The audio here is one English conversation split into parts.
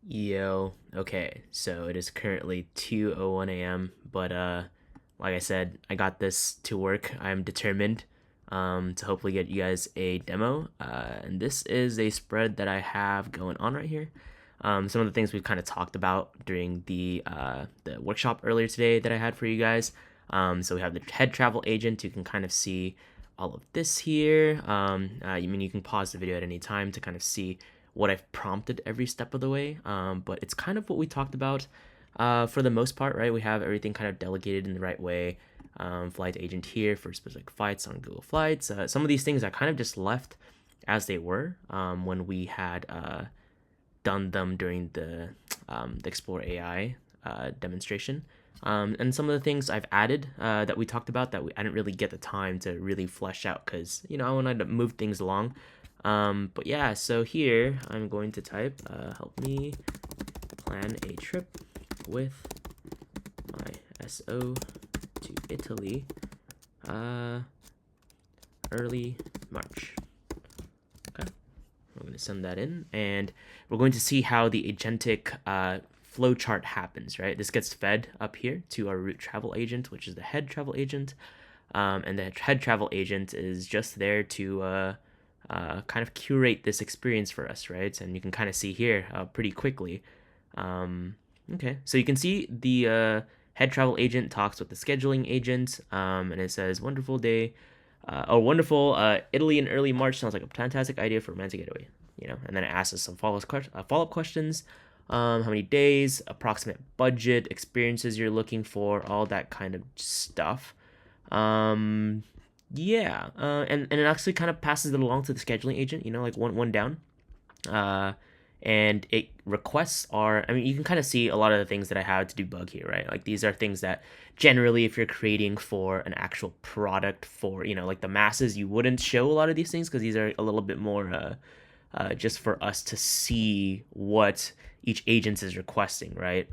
Yo, okay, so it is currently 2:01 a.m., but like I said, I got this to work. I'm determined to hopefully get you guys a demo. And this is a spread that I have going on right here. Some of the things we've kind of talked about during the workshop earlier today that I had for you guys. So we have the head travel agent. You can kind of see all of this here. You can pause the video at any time to kind of see what I've prompted every step of the way. But it's kind of what we talked about for the most part, right? We have everything kind of delegated in the right way. Flight agent here for specific flights on Google Flights. Some of these things I kind of just left as they were when we had done them during the ExplorAI demonstration. And some of the things I've added that we talked about that I didn't really get the time to really flesh out because, I wanted to move things along. But yeah, so here I'm going to type, help me plan a trip with my SO to Italy, early March. Okay, we're going to send that in, and we're going to see how the agentic flowchart happens, right? This gets fed up here to our route travel agent, which is the head travel agent. And the head travel agent is just there to kind of curate this experience for us, right? And you can kind of see here pretty quickly. Okay, so you can see the head travel agent talks with the scheduling agent, and it says, wonderful day, wonderful Italy in early March sounds like a fantastic idea for a romantic getaway, and then it asks us some follow-up questions. How many days, approximate budget, experiences you're looking for, all that kind of stuff. Yeah, and it actually kind of passes it along to the scheduling agent, like one down. And it requests you can kind of see a lot of the things that I had to debug here, right? Like these are things that generally, if you're creating for an actual product for, like the masses, you wouldn't show a lot of these things because these are a little bit more just for us to see what each agent is requesting, right?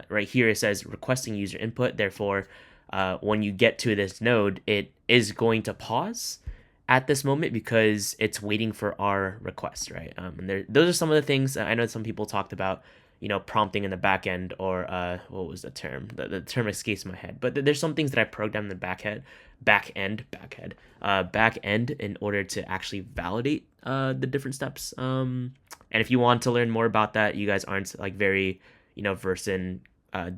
Right here it says requesting user input. Therefore, when you get to this node, it is going to pause at this moment because it's waiting for our request, right? And those are some of the things I know some people talked about, prompting in the back end, or what was the term? The term escapes my head. But there's some things that I programmed in the back end in order to actually validate the different steps. And if you want to learn more about that, you guys aren't like very, versed in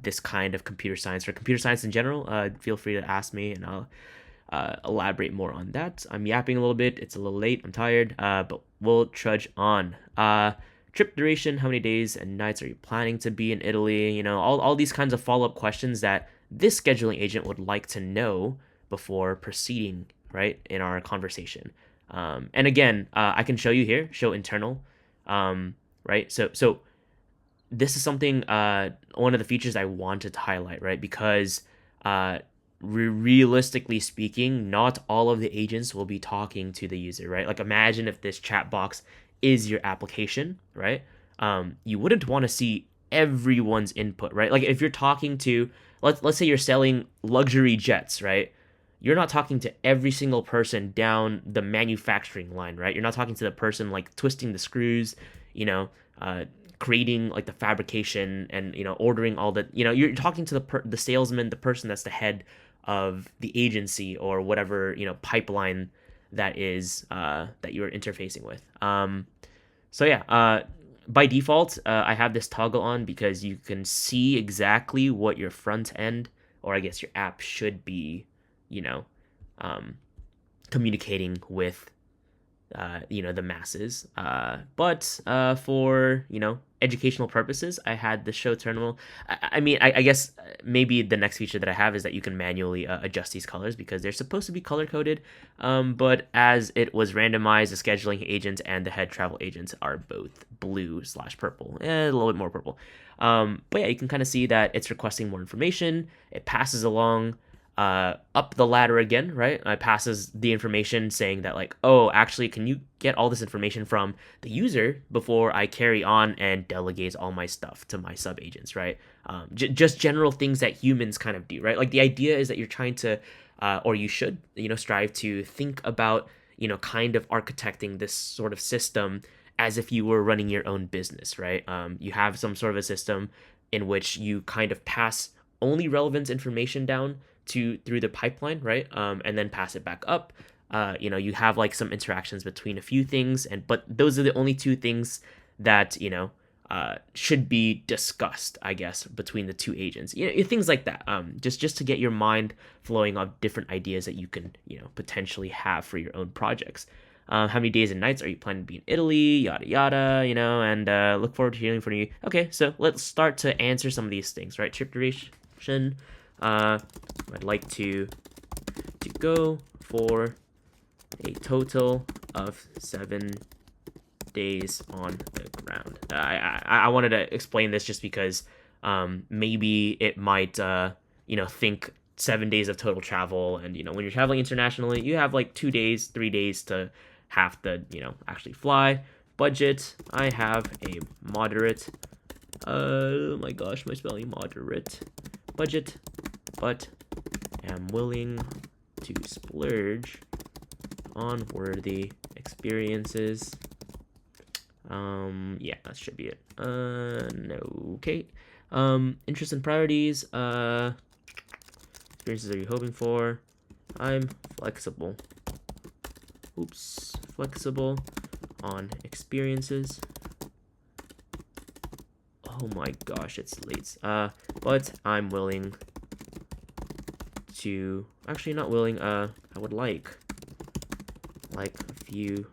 this kind of computer science or computer science in general, feel free to ask me and I'll elaborate more on that. I'm yapping a little bit. It's a little late. I'm tired, but we'll trudge on. Trip duration, how many days and nights are you planning to be in Italy? All these kinds of follow-up questions that this scheduling agent would like to know before proceeding, right, in our conversation. And again, I can show you here, show internal, right? So this is something, one of the features I wanted to highlight, right? Because realistically speaking, not all of the agents will be talking to the user, right? Like imagine if this chat box is your application, right? You wouldn't want to see everyone's input, right? Like if you're talking to, let's say you're selling luxury jets, right? You're not talking to every single person down the manufacturing line, right? You're not talking to the person like twisting the screws, creating like the fabrication and ordering all the you're talking to the salesman, the person that's the head of the agency or whatever pipeline that is that you're interfacing with. So yeah, by default I have this toggle on because you can see exactly what your front end, or I guess your app, should be um, communicating with the masses. But for educational purposes, I had the show terminal. I guess maybe the next feature that I have is that you can manually adjust these colors because they're supposed to be color coded. But as it was randomized, the scheduling agent and the head travel agent are both blue/purple, a little bit more purple. But yeah, you can kind of see that it's requesting more information. It passes along up the ladder again, right? It passes the information saying that like, oh, actually, can you get all this information from the user before I carry on and delegate all my stuff to my sub agents, right? Just general things that humans kind of do, right? Like the idea is that you're trying to, or you should, strive to think about, kind of architecting this sort of system as if you were running your own business, right? You have some sort of a system in which you kind of pass only relevant information down to through the pipeline, right? And then pass it back up. You have like some interactions between a few things, but those are the only two things that should be discussed, I guess, between the two agents. Things like that. Just to get your mind flowing on different ideas that you can potentially have for your own projects. How many days and nights are you planning to be in Italy? Yada yada, and look forward to hearing from you. Okay, so let's start to answer some of these things, right? Trip duration. I'd like to go for a total of 7 days on the ground. I wanted to explain this just because maybe it might think 7 days of total travel, and when you're traveling internationally, you have like 2 days, 3 days to have to actually fly. Budget, I have a moderate. Oh my gosh, my spelling, moderate budget, but am willing to splurge on worthy experiences. Yeah, that should be it. No, okay. Interests and priorities. Experiences are you hoping for? I'm flexible. Oops, flexible on experiences. Oh my gosh, it's late. But I'm willing to, actually not willing, I would like a few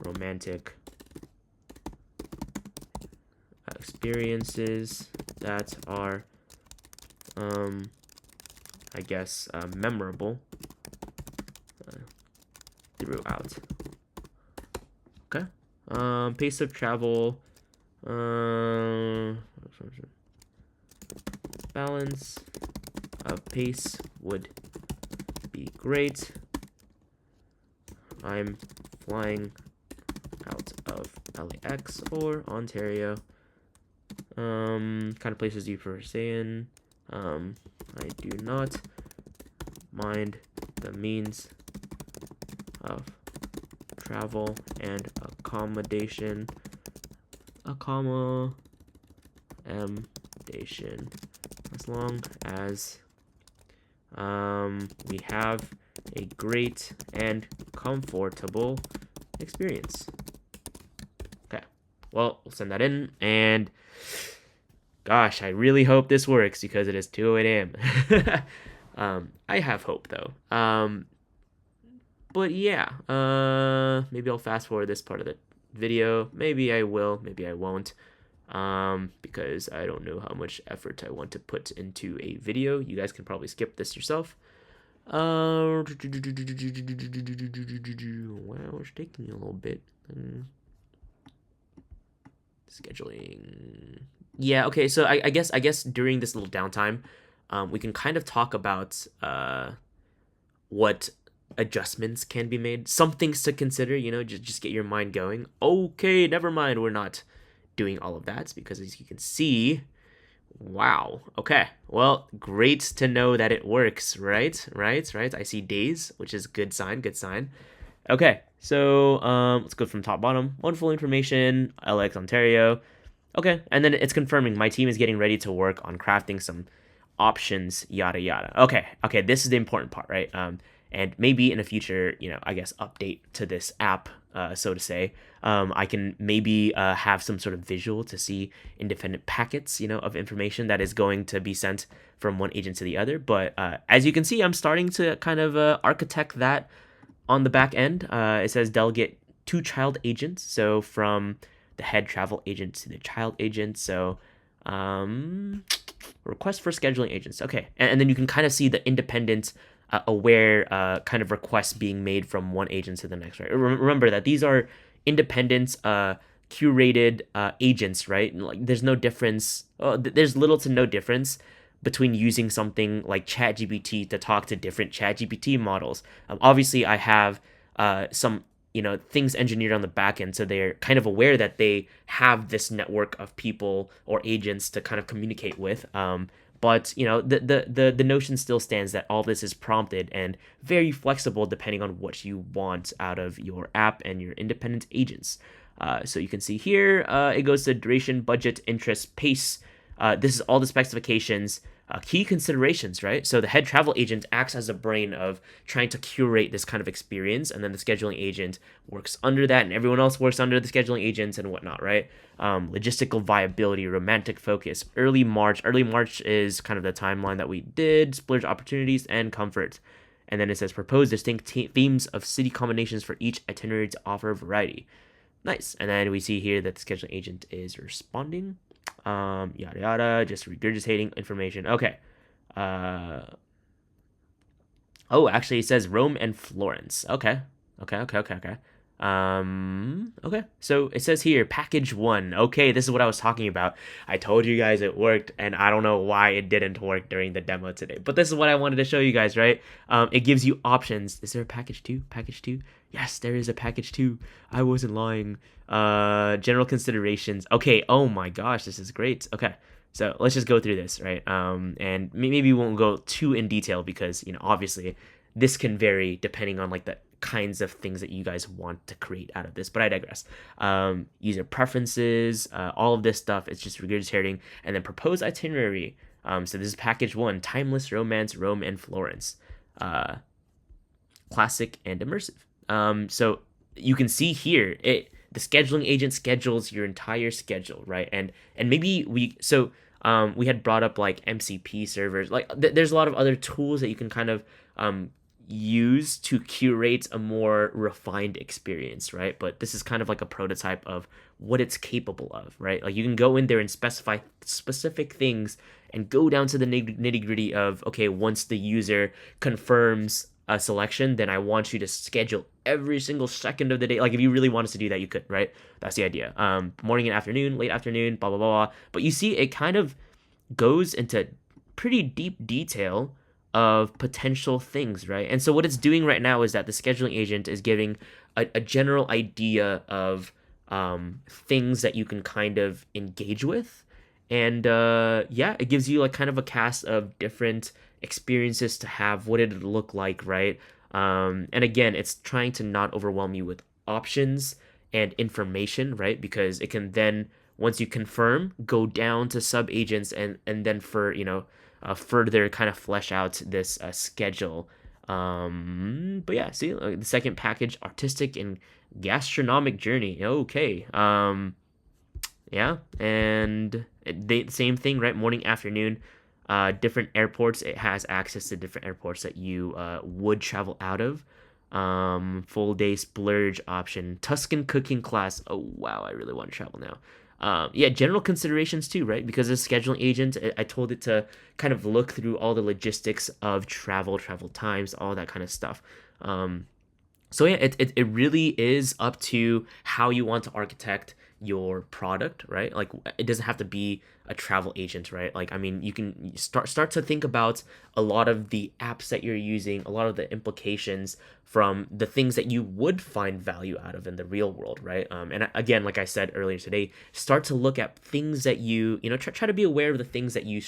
romantic experiences that are, I guess, memorable throughout. Okay. Pace of travel. Balance of pace would be great. I'm flying out of LAX or Ontario. Kind of places do you prefer to stay in? I do not mind the means of travel and accommodation. As long as we have a great and comfortable experience. Okay, well, we'll send that in, and gosh, I really hope this works because it is 2:08 a.m. I have hope though. But yeah, maybe I'll fast forward this part of the video. Maybe I will, maybe I won't. Because I don't know how much effort I want to put into a video. You guys can probably skip this yourself. Wow, it's taking a little bit. Scheduling. Yeah, okay, so I guess during this little downtime, we can kind of talk about what adjustments can be made. Some things to consider, just get your mind going. Okay, never mind, we're not doing all of that because, as you can see, wow. Okay, well, great to know that it works, right? I see days, which is good sign. Okay, so let's go from top bottom. Wonderful information. LX Ontario. Okay, and then it's confirming my team is getting ready to work on crafting some options, yada yada. Okay, this is the important part, right? And maybe in a future, I guess, update to this app, so to say, I can maybe have some sort of visual to see independent packets, of information that is going to be sent from one agent to the other. But as you can see, I'm starting to kind of architect that on the back end. It says delegate 2 child agents, so from the head travel agent to the child agent. So request for scheduling agents. Okay, and then you can kind of see the independent aware kind of requests being made from one agent to the next, right? Remember that these are independent curated agents, right? Like there's no difference. There's little to no difference between using something like ChatGPT to talk to different ChatGPT models. Obviously, I have some things engineered on the back end, so they're kind of aware that they have this network of people or agents to kind of communicate with. But the notion still stands that all this is prompted and very flexible depending on what you want out of your app and your independent agents. So you can see here, it goes to duration, budget, interest, pace. This is all the specifications, key considerations, right? So the head travel agent acts as a brain of trying to curate this kind of experience, and then the scheduling agent works under that, and everyone else works under the scheduling agents and whatnot, right? Logistical viability, romantic focus, early March. Early March is kind of the timeline that we did, splurge opportunities, and comfort. And then it says propose distinct themes of city combinations for each itinerary to offer variety. Nice. And then we see here that the scheduling agent is responding. Yada yada, just regurgitating information. Okay. Oh, actually it says Rome and Florence. Okay. Okay. Okay. So it says here, package 1. Okay, this is what I was talking about. I told you guys it worked, and I don't know why it didn't work during the demo today. But this is what I wanted to show you guys, right? It gives you options. Is there a package 2? Package 2? Yes, there is a package 2. I wasn't lying. General considerations. Okay, oh my gosh, this is great. Okay. So let's just go through this, right? And maybe we won't go too in detail because, obviously this can vary depending on like the kinds of things that you guys want to create out of this, but I digress. User preferences, all of this stuff, it's just regurgitating, and then propose itinerary. So this is package 1, timeless romance, Rome and Florence, classic and immersive. So you can see here, the scheduling agent schedules your entire schedule, right? And maybe we had brought up like MCP servers, like there's a lot of other tools that you can kind of use to curate a more refined experience, right? But this is kind of like a prototype of what it's capable of, right? Like you can go in there and specify specific things and go down to the nitty gritty of, okay, once the user confirms a selection, then I want you to schedule every single second of the day. Like if you really want us to do that, you could, right? That's the idea. Morning and afternoon, late afternoon, blah, blah, blah, blah. But you see, it kind of goes into pretty deep detail of potential things, right? And so what it's doing right now is that the scheduling agent is giving a general idea of things that you can kind of engage with. And it gives you like kind of a cast of different experiences to have, what it'd look like, right? And again, it's trying to not overwhelm you with options and information, right? Because it can then, once you confirm, go down to sub agents and then for, further kind of flesh out this schedule. But yeah, see, the second package, artistic and gastronomic journey. Okay. Yeah, and same thing, right? Morning, afternoon, different airports. It has access to different airports that you would travel out of. Full day splurge option, Tuscan cooking class. Oh wow, I really want to travel now. General considerations too, right? Because as a scheduling agent, I told it to kind of look through all the logistics of travel times, all that kind of stuff. It really is up to how you want to architect your product, right? Like it doesn't have to be a travel agent, right? Like, I mean, you can start to think about a lot of the apps that you're using, a lot of the implications from the things that you would find value out of in the real world, right? And again, like I said earlier today, start to look at things that try to be aware of the things that you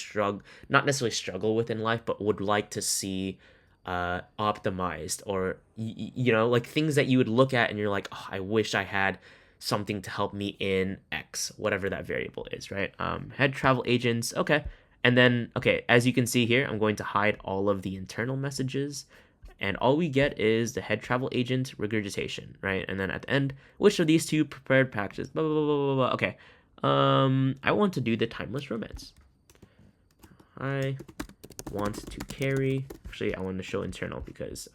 not necessarily struggle with in life, but would like to see optimized, or like things that you would look at and you're like, oh, I wish I had something to help me in X, whatever that variable is, right? Head travel agents, okay. And then, okay, as you can see here, I'm going to hide all of the internal messages, and all we get is the head travel agent regurgitation, right? And then at the end, which of these two prepared packages, blah, blah, blah, blah, blah. Okay, I want to do the timeless romance. I want to carry, actually, I want to show internal because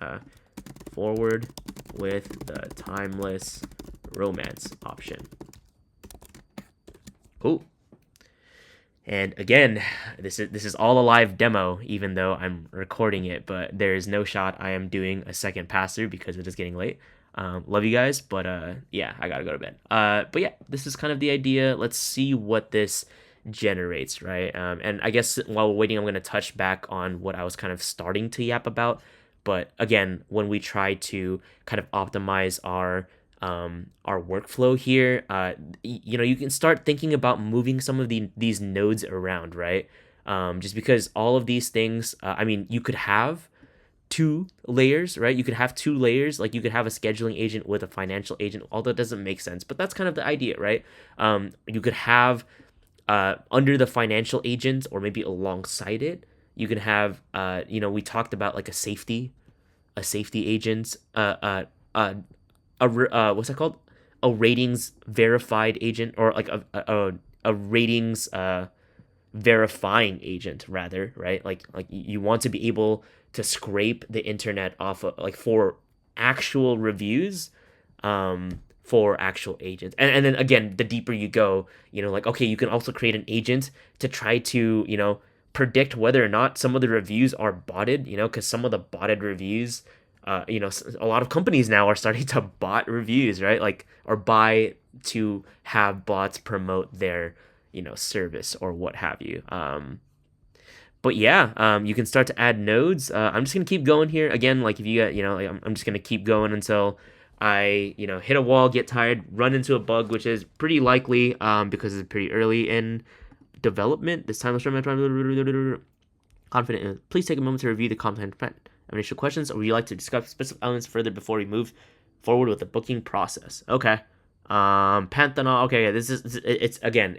forward with the timeless romance option. Cool. And again, this is all a live demo, even though I'm recording it, but there is no shot I am doing a second pass through because it is getting late. Love you guys, but yeah, I gotta go to bed. But yeah, this is kind of the idea. Let's see what this generates, right? And I guess while we're waiting, I'm gonna touch back on what I was kind of starting to yap about. But again, when we try to kind of optimize our workflow here, you can start thinking about moving some of these nodes around, right? Just because all of these things, I mean, you could have two layers, right? You could have two layers, like you could have a scheduling agent with a financial agent, although it doesn't make sense, but that's kind of the idea, right? You could have under the financial agent or maybe alongside it, you can have, we talked about like a safety agent, what's that called? A ratings verified agent, or like a ratings verifying agent rather, right? Like you want to be able to scrape the internet off of, like, for actual reviews, for actual agents. And then again, the deeper you go, like, okay, you can also create an agent to try to, predict whether or not some of the reviews are botted, because some of the botted reviews, a lot of companies now are starting to bot reviews, right? Like, or buy to have bots promote their, service or what have you. But yeah, you can start to add nodes. I'm just gonna keep going here. Again, like if you got, like, I'm just gonna keep going until I, hit a wall, get tired, run into a bug, which is pretty likely, because it's pretty early in development. This time, let's try confident. Please take a moment to review the content. Initial questions, or would you like to discuss specific elements further before we move forward with the booking process? Okay. Panthenol. Okay, yeah,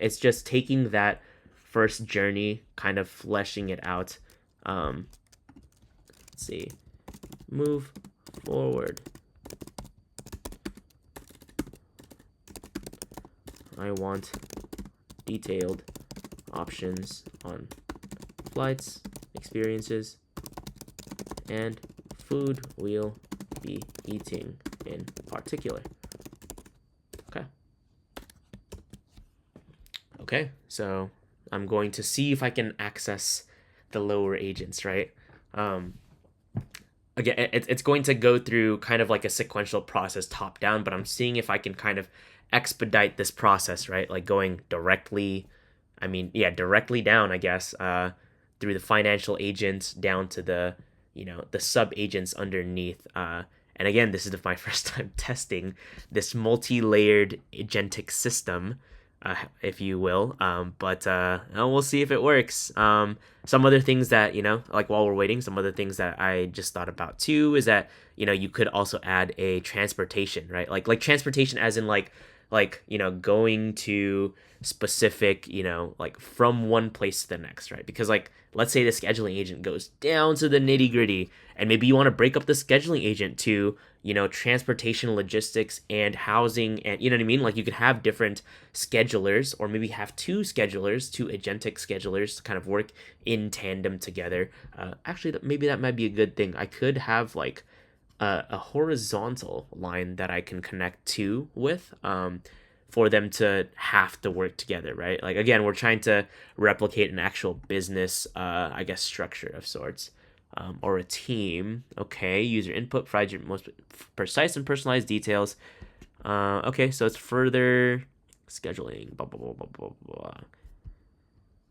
it's just taking that first journey, kind of fleshing it out. Let's see. Move forward. I want detailed options on flights, experiences, and food we'll be eating in particular. Okay, so I'm going to see if I can access the lower agents, right? Again, it's going to go through kind of like a sequential process top down, but I'm seeing if I can kind of expedite this process, right? Like going directly, directly down, I guess, through the financial agents down to the, the sub agents underneath. And again, this is my first time testing this multi-layered agentic system, if you will. But we'll see if it works. Some other things that, like while we're waiting, some other things that I just thought about too is that, you could also add a transportation, right? Like transportation as in like, going to specific, like from one place to the next, right? Because like, let's say the scheduling agent goes down to the nitty gritty, and maybe you want to break up the scheduling agent to, transportation, logistics, and housing, and you know what I mean? Like you could have different schedulers, or maybe have two schedulers, two agentic schedulers to kind of work in tandem together. Actually, maybe that might be a good thing. I could have like a horizontal line that I can connect to with, for them to have to work together, right? Like again, we're trying to replicate an actual business, I guess, structure of sorts, or a team. Okay, user input provides your most precise and personalized details. Okay, so it's further scheduling. Blah blah blah blah blah blah.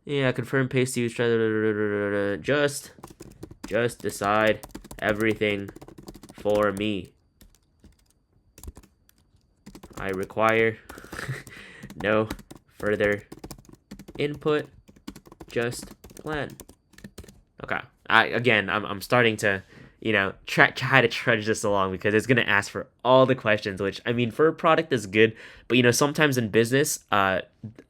Yeah, confirm paste use. Just decide everything for me. I require no further input, just plan. Okay. I'm starting to, try to trudge this along because it's gonna ask for all the questions, which I mean for a product is good, but sometimes in business,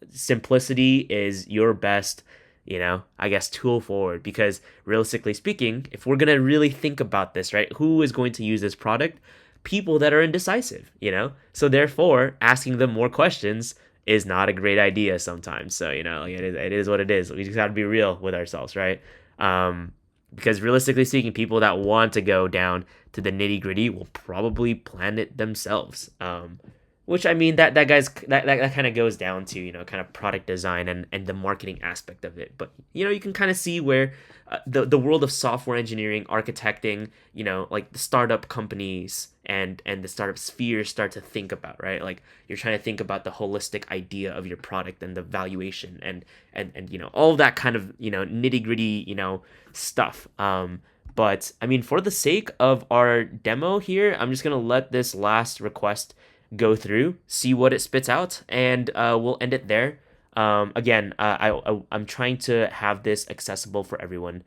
simplicity is your best, I guess, tool forward, because realistically speaking, if we're gonna really think about this, right, who is going to use this product? People that are indecisive, so therefore asking them more questions is not a great idea sometimes. So like it is what it is. We just got to be real with ourselves, right? Because realistically speaking, people that want to go down to the nitty gritty will probably plan it themselves. Which I mean that kind of goes down to kind of product design and the marketing aspect of it. But you can kind of see where the world of software engineering, architecting, like the startup companies and the startup sphere start to think about, right? Like you're trying to think about the holistic idea of your product and the valuation and all that kind of nitty gritty stuff. But I mean, for the sake of our demo here, I'm just gonna let this last request go through, see what it spits out, and we'll end it there. Again, I'm trying to have this accessible for everyone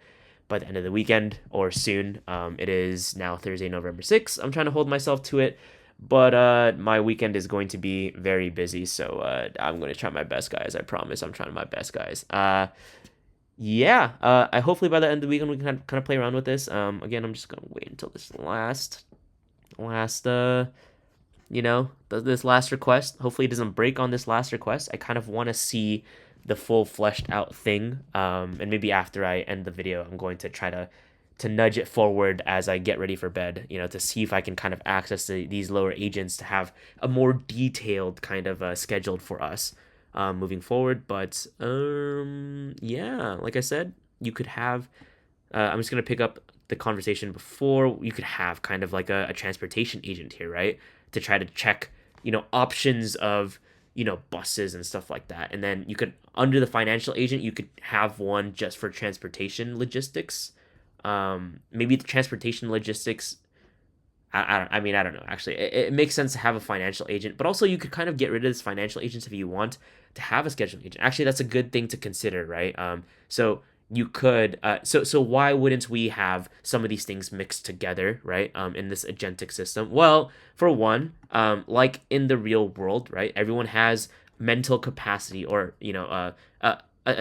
by the end of the weekend or soon. It is now Thursday, November 6th. I'm trying to hold myself to it, but my weekend is going to be very busy, so I'm going to try my best, guys. I promise I'm trying my best, guys. Yeah, I hopefully by the end of the weekend we can kind of play around with this. Again, I'm just gonna wait until this last this last request. Hopefully it doesn't break on this last request. I kind of want to see the full fleshed out thing. And maybe after I end the video, I'm going to try to nudge it forward as I get ready for bed, to see if I can kind of access these lower agents to have a more detailed kind of scheduled for us moving forward. But yeah, like I said, you could have. I'm just gonna pick up the conversation before. You could have kind of like a transportation agent here, right? To try to check, options of, buses and stuff like that. And then you could, under the financial agent, you could have one just for transportation logistics. Maybe the transportation logistics. I mean, I don't know. Actually, it makes sense to have a financial agent, but also you could kind of get rid of this financial agents if you want to have a scheduling agent. Actually, that's a good thing to consider, right? So you could, so why wouldn't we have some of these things mixed together, right? In this agentic system. Well, for one, like in the real world, right? Everyone has mental capacity, or a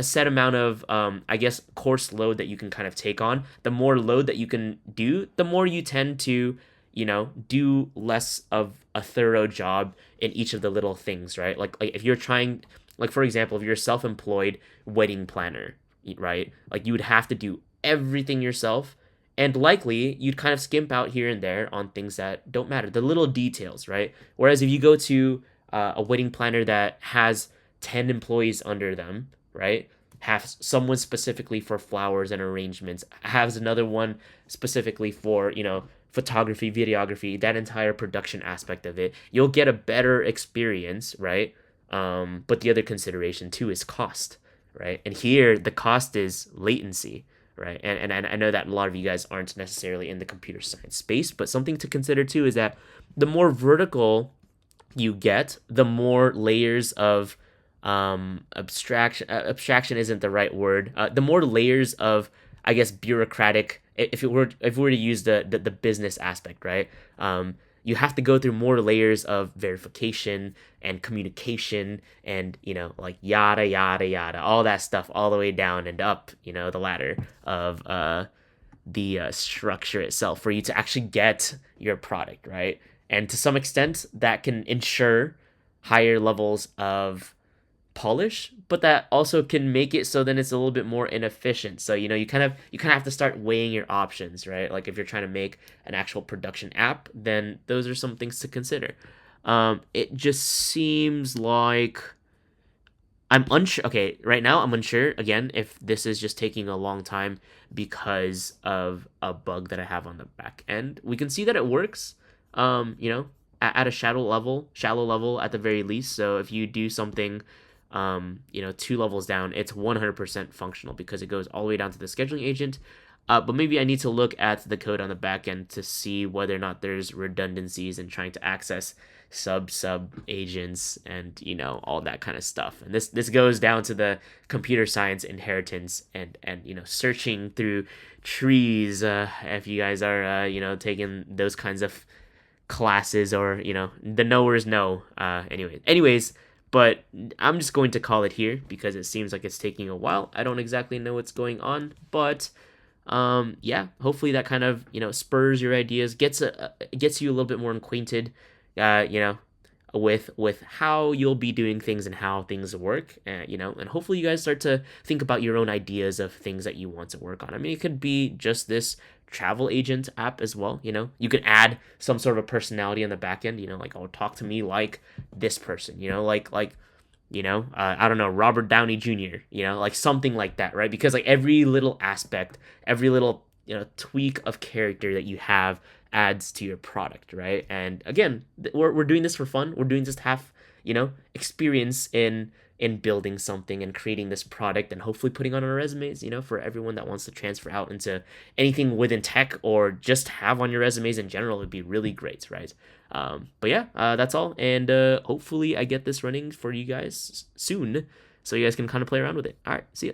set amount of I guess course load that you can kind of take on. The more load that you can do, the more you tend to do less of a thorough job in each of the little things, right? Like if you're trying, like for example, if you're a self-employed wedding planner, right? Like you would have to do everything yourself, and likely you'd kind of skimp out here and there on things that don't matter, the little details, right? Whereas if you go to a wedding planner that has 10 employees under them, right? Have someone specifically for flowers and arrangements, has another one specifically for, photography, videography, that entire production aspect of it, you'll get a better experience, right? But the other consideration too is cost, right? And here the cost is latency, right? And I know that a lot of you guys aren't necessarily in the computer science space, but something to consider too is that the more vertical you get, the more layers of abstraction isn't the right word. The more layers of, I guess, bureaucratic. If we were to use the business aspect, right? You have to go through more layers of verification and communication and like yada yada yada, all that stuff, all the way down and up, the ladder of the structure itself for you to actually get your product, right? And to some extent, that can ensure higher levels of polish, but that also can make it so then it's a little bit more inefficient. So you kind of have to start weighing your options, right? Like if you're trying to make an actual production app, then those are some things to consider. It just seems like I'm unsure. Okay, right now I'm unsure again if this is just taking a long time because of a bug that I have on the back end. We can see that it works. At a shallow level at the very least. So if you do something, 2 levels down, it's 100% functional because it goes all the way down to the scheduling agent. But maybe I need to look at the code on the back end to see whether or not there's redundancies in trying to access sub agents and all that kind of stuff. And this goes down to the computer science inheritance and searching through trees. If you guys are taking those kinds of classes, or the knowers know. Anyways, but I'm just going to call it here because it seems like it's taking a while. I don't exactly know what's going on, but yeah, hopefully that kind of spurs your ideas, gets you a little bit more acquainted with how you'll be doing things and how things work, and hopefully you guys start to think about your own ideas of things that you want to work on. I mean, it could be just this travel agent app as well. You could add some sort of personality on the back end, like, oh, talk to me like this person, I don't know, Robert Downey Jr., like something like that, right? Because like every little aspect, every little tweak of character that you have adds to your product, right? And again, we're doing this for fun. We're doing just half, experience in building something and creating this product and hopefully putting on our resumes, for everyone that wants to transfer out into anything within tech or just have on your resumes in general. It'd be really great, right? But yeah, that's all. And hopefully I get this running for you guys soon. so you guys can kind of play around with it. All right, see ya.